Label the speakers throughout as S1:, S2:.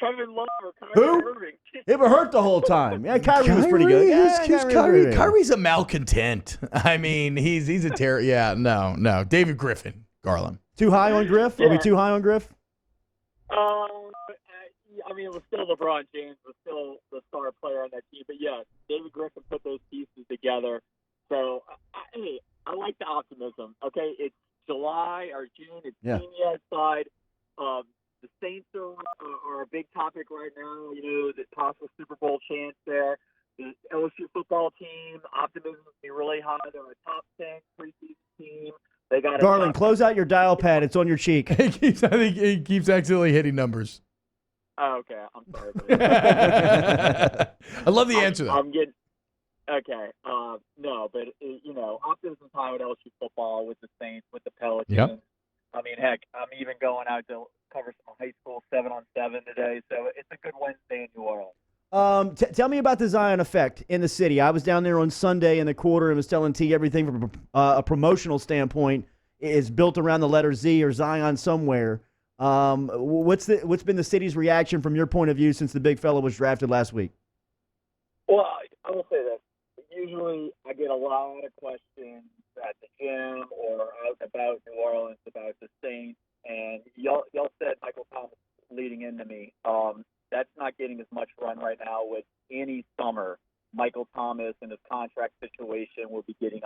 S1: Kevin Love or Kyrie
S2: Who?
S1: Irving.
S2: It were hurt the whole time. Yeah, Kyrie was pretty good.
S3: Kyrie's a malcontent. I mean, he's a terror. Yeah, no. David Griffin, Garland.
S2: Too high on Griff?
S1: Yeah.
S2: Are we too high on Griff?
S1: I mean, it was still LeBron James, was still the star player on that team. But yes, David Griffin put those pieces together. So, hey, I like the optimism. Okay, it's July or June. It's steamy outside. The Saints are a big topic right now. You know, the possible Super Bowl chance there. The LSU football team, optimism will be really high. They're a top 10 preseason team. They got
S2: Garland, close out your dial pad. It's on your cheek.
S3: I think he keeps accidentally hitting numbers.
S1: Oh, okay. I'm sorry.
S3: I love the answer, though.
S1: I'm getting okay. No, but optimism high with LSU football, with the Saints, with the Pelicans.
S3: Yep.
S1: I mean, heck, I'm even going out to cover some high school 7-on-7 today, so it's a good Wednesday in New Orleans.
S2: Tell me about the Zion effect in the city. I was down there on Sunday in the quarter and was telling T everything from a promotional standpoint is built around the letter Z or Zion somewhere. What's been the city's reaction from your point of view since the big fella was drafted last week?
S1: Well, I will say this. Usually I get a lot of questions at the gym or out about New Orleans about the Saints, and y'all said Michael Thomas leading into me. That's not getting as much run right now with any summer. Michael Thomas and his contract situation will be getting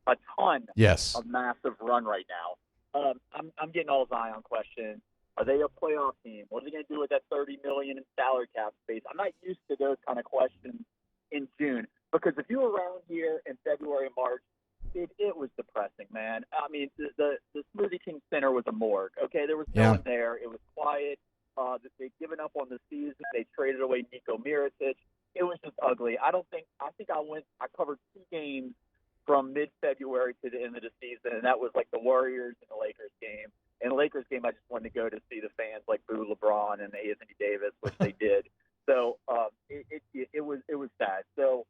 S1: a ton of massive run right now. I'm getting all Zion questions. Are they a playoff team? What are they going to do with that $30 million in salary cap space? I'm not used to those kind of questions in June because if you were around here in February and March, it was depressing, man. I mean, the Smoothie King Center was a morgue. Okay, there was no one there. It was quiet. They'd given up on the season. They traded away Nico Mirotic. It was just ugly. I covered 2 games from mid-February to the end of the season, and that was like the Warriors and the Lakers game. In the Lakers game, I just wanted to go to see the fans like boo LeBron and Anthony Davis, which they did. So it was sad. So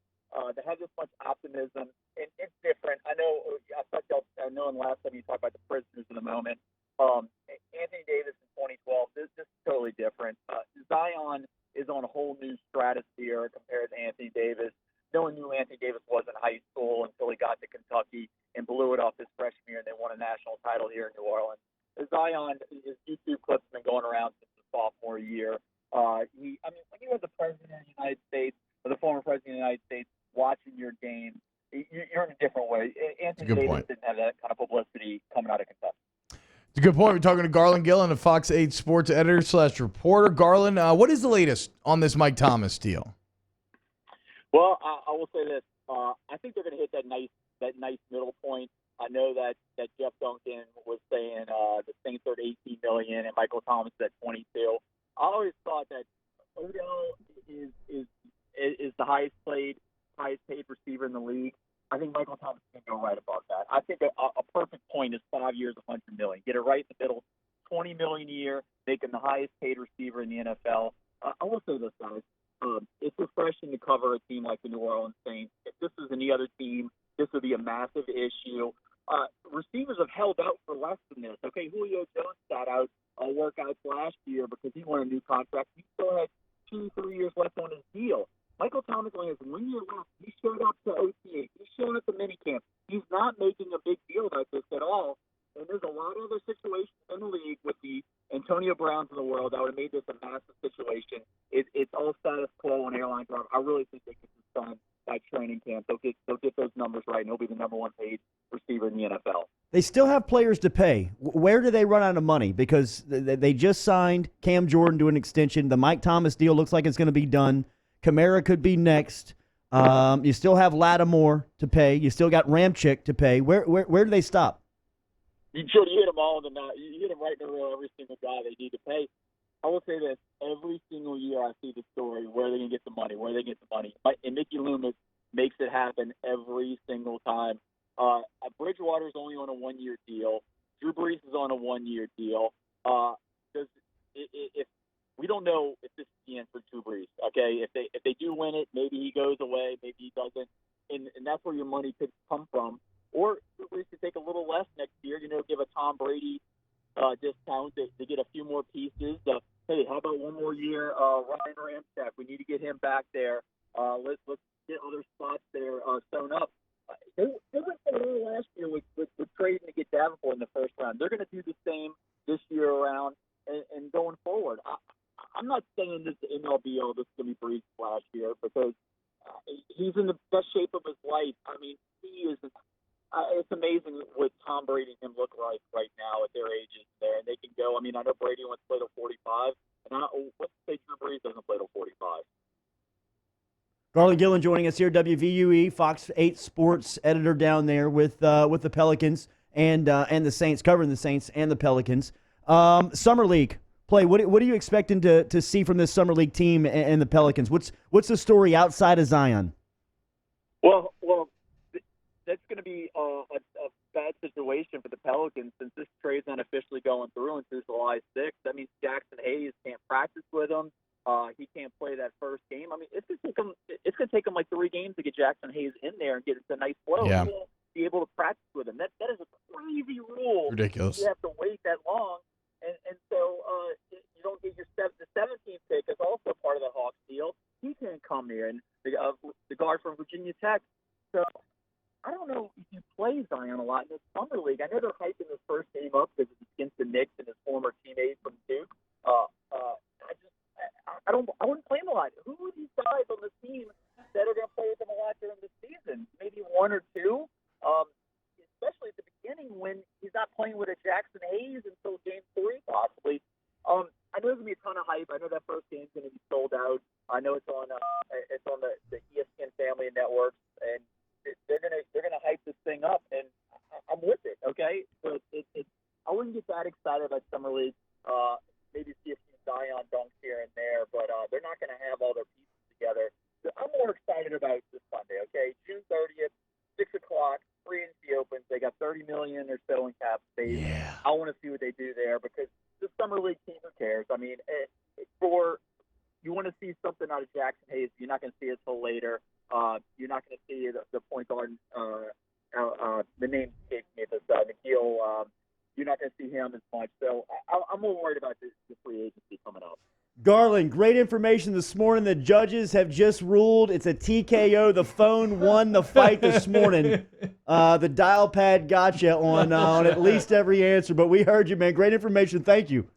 S1: they had this much optimism, and it's different. I know in last time you talked about the prisoners in the moment. Anthony Davis in 2012, this is totally different. Zion is on a whole new stratosphere compared to Anthony Davis. No one knew Anthony Davis was in high school until he got to Kentucky and blew it off his freshman year, and they won a national title here in New Orleans. Zion, his YouTube clips have been going around since his sophomore year. When you have the president of the United States or the former president of the United States watching your game, you're in a different way. Anthony Davis didn't have that kind of publicity coming out of Kentucky.
S3: It's a good point. We're talking to Garland Gillen, a Fox 8 sports editor/reporter. Garland, what is the latest on this Mike Thomas deal?
S1: Well, I will say this. I think they're going to hit that nice middle point. I know that Jeff Duncan was saying the Saints are at $18 million and Michael Thomas is at $22. I always thought that Odell is the highest paid receiver in the league. I think Michael Thomas can go right above that. I think a perfect point is 5 years, $100 million. Get it right in the middle, $20 million a year, make him the highest paid receiver in the NFL. I will say this, guys. It's refreshing to cover a team like the New Orleans Saints. If this was any other team, this would be a massive issue. Receivers have held out for less than this. Okay, Julio Jones sat out workouts last year because he won a new contract. He still had 2-3 years left on his deal. Michael Thomas only has 1 year left. He showed up to OTA. He showed up to minicamp. He's not making a big deal about this at all. And there's a lot of other situations in the league with the Antonio Browns of the world that would have made this a massive situation. It's all status quo on airline driver. I really think they get this done by training camp. They'll get those numbers right, and he'll be the number 1 paid receiver in the NFL.
S2: They still have players to pay. Where do they run out of money? Because they just signed Cam Jordan to an extension. The Mike Thomas deal looks like it's going to be done. Kamara could be next. You still have Lattimore to pay. You still got Ramchick to pay. Where do they stop?
S1: You hit them all in the knot. You hit them right in the row, every single guy they need to pay. I will say this. Every single year I see the story, where are they going to get the money, And Mickey Loomis makes it happen every single time. Bridgewater's only on a 1-year deal. Drew Brees is on a 1-year deal. If we don't know if this is the end for Drew Brees, okay? If they do win it, maybe he goes away, maybe he doesn't. And that's where your money could come from. Or Drew Brees could take a little less next year, give a Tom Brady discount to get a few more pieces. Hey, how about 1 more year of I'm not saying this MLB, this is going to be Brees last year because he's in the best shape of his life. I mean, he is. It's amazing what Tom Brady and him look like right now at their ages there, and they can go. I mean, I know Brady wants to play till 45, and let's say Drew Brees doesn't play till 45.
S2: Garland Gillen joining us here, WVUE, Fox 8 Sports editor down there with the Pelicans and the Saints, covering the Saints and the Pelicans. Summer League play. What are you expecting to see from this Summer League team and the Pelicans? What's the story outside of Zion?
S1: Well, that's going to be a bad situation for the Pelicans since this trade's not officially going through until July 6th. That means Jackson Hayes can't practice with him. He can't play that first game. I mean, it's going to take him like 3 games to get Jackson Hayes in there and get a nice flow.
S3: Yeah.
S1: He won't be able to practice with him. That is a crazy rule.
S3: Ridiculous.
S1: You have to wait that long, and so you don't get the 17th pick is also part of the Hawks deal. He can't come here, and the guard from Virginia Tech. So I don't know if you play Zion a lot in this summer league. I know they're hyping his first game up because it's against the Knicks and his former teammate from Duke. I wouldn't play him a lot. Who are these guys on the team that are going to play with him a lot during the season? Maybe 1 or 2, especially at the beginning when he's not playing with a Jackson Hayes until Game 3 possibly. I know there's going to be a ton of hype. I know that first game's going to be sold out. I know it's on the ESPN Family Networks, and they're gonna hype this thing up, and I'm with it. Okay, but I wouldn't get that excited about summer league. Maybe see a few Zion dunks here and there, but they're not going to have all their pieces together. So I'm more excited about this Sunday. Okay, June 30th, 6 o'clock, free agency opens. They got $30 million or so in cap space.
S3: Yeah.
S1: I want to see what they do there because the summer league team, who cares? I mean, you want to see something out of Jackson Hayes. You're not going to see it until later. You're not going to see the point guard. The name escapes me, but Nikhil. You're not going to see him as much. So I'm more worried about the free agency coming up.
S2: Garland, great information this morning. The judges have just ruled it's a TKO. The phone won the fight this morning. The dial pad got you on at least every answer, but we heard you, man. Great information. Thank you.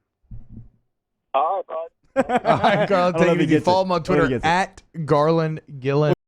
S1: All right, bud.
S3: All right, Garland, thank you. Follow him on Twitter at Garland Gillen.